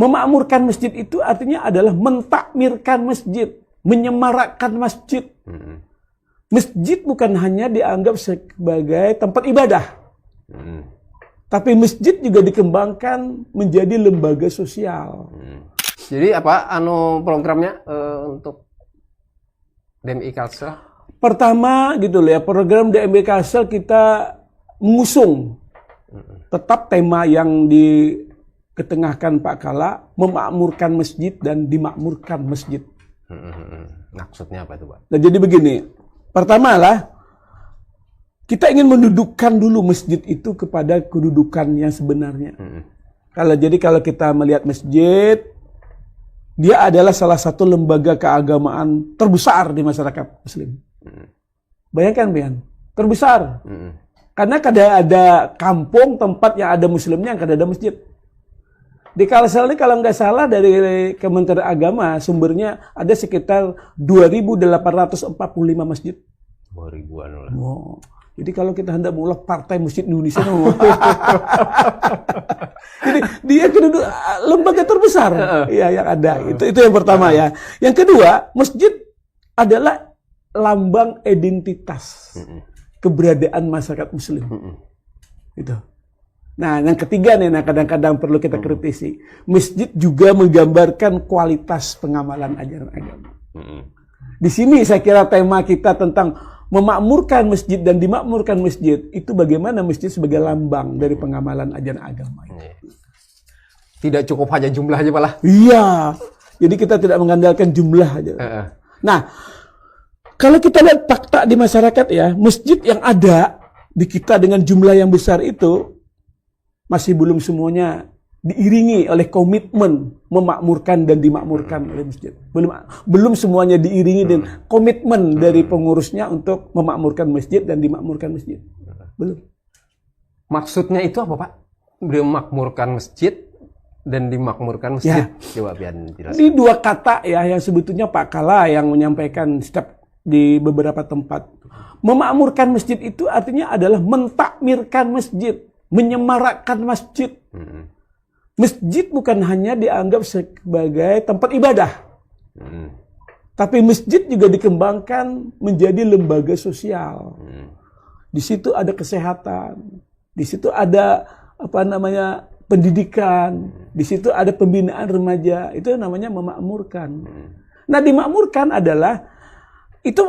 Memakmurkan masjid itu artinya adalah mentakmirkan masjid, menyemarakkan masjid. Masjid bukan hanya dianggap sebagai tempat ibadah, tapi masjid juga dikembangkan menjadi lembaga sosial. Jadi apa programnya untuk DMI Kalsel? Pertama gitu loh ya, program DMI Kalsel kita mengusung tetap tema yang diketengahkan Pak Kala, memakmurkan masjid dan dimakmurkan masjid. Maksudnya apa itu, Pak? Nah, jadi begini. Pertama lah, kita ingin mendudukkan dulu masjid itu kepada kedudukan yang sebenarnya. Kalau kita melihat masjid, dia adalah salah satu lembaga keagamaan terbesar di masyarakat Muslim. Bayangkan, Bian, terbesar. Karena ada kampung tempat yang ada Muslimnya, yang ada masjid. Di Kalsel ini kalau nggak salah dari Kementerian Agama sumbernya ada sekitar 2.845 masjid. 2000-an lah. Wow. Jadi kalau kita hendak mulai partai masjid Indonesia, jadi dia keduduk lembaga terbesar ya yang ada. Itu yang pertama ya. Yang kedua, masjid adalah lambang identitas keberadaan masyarakat Muslim. Itu. Nah, yang ketiga nih, kadang-kadang perlu kita kritisi. Masjid juga menggambarkan kualitas pengamalan ajaran agama. Di sini saya kira tema kita tentang memakmurkan masjid dan dimakmurkan masjid, itu bagaimana masjid sebagai lambang dari pengamalan ajaran agama. Tidak cukup hanya jumlah aja, Pak lah. Iya. Jadi kita tidak mengandalkan jumlah aja. Nah, kalau kita lihat fakta di masyarakat ya, masjid yang ada di kita dengan jumlah yang besar itu masih belum semuanya diiringi oleh komitmen memakmurkan dan dimakmurkan oleh masjid. Belum semuanya diiringi dengan komitmen dari pengurusnya untuk memakmurkan masjid dan dimakmurkan masjid. Belum. Maksudnya itu apa, Pak? Memakmurkan masjid dan dimakmurkan masjid. Ya. Coba biar jelas. Ini dua kata ya yang sebetulnya Pak Kala yang menyampaikan setiap di beberapa tempat. Memakmurkan masjid itu artinya adalah mentakmirkan masjid, menyemarakkan masjid. Masjid bukan hanya dianggap sebagai tempat ibadah, tapi masjid juga dikembangkan menjadi lembaga sosial. Di situ ada kesehatan, di situ ada pendidikan, di situ ada pembinaan remaja. Itu namanya memakmurkan. Nah, dimakmurkan adalah itu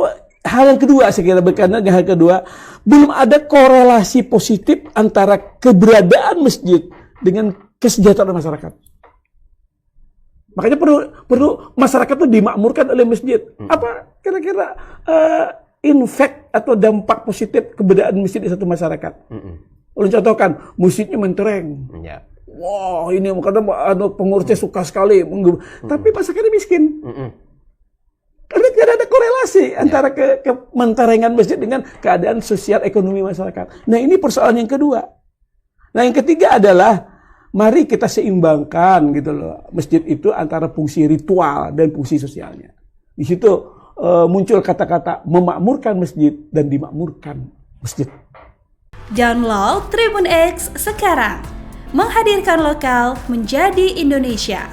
hal yang kedua, saya kira berkaitan dengan hal kedua, belum ada korelasi positif antara keberadaan masjid dengan kesejahteraan masyarakat. Makanya perlu masyarakat itu dimakmurkan oleh masjid. Apa kira-kira impact atau dampak positif keberadaan masjid di satu masyarakat? Ulun contohkan, masjidnya mentereng. Wah, ini kadang pengurusnya suka sekali, tapi masyarakatnya miskin. Karena tidak ada korelasi antara kementerengan masjid dengan keadaan sosial ekonomi masyarakat. Nah, ini persoalan yang kedua. Nah, yang ketiga adalah mari kita seimbangkan gitu loh masjid itu antara fungsi ritual dan fungsi sosialnya. Di situ muncul kata-kata memakmurkan masjid dan dimakmurkan masjid. Download Tribun X sekarang. Menghadirkan lokal menjadi Indonesia.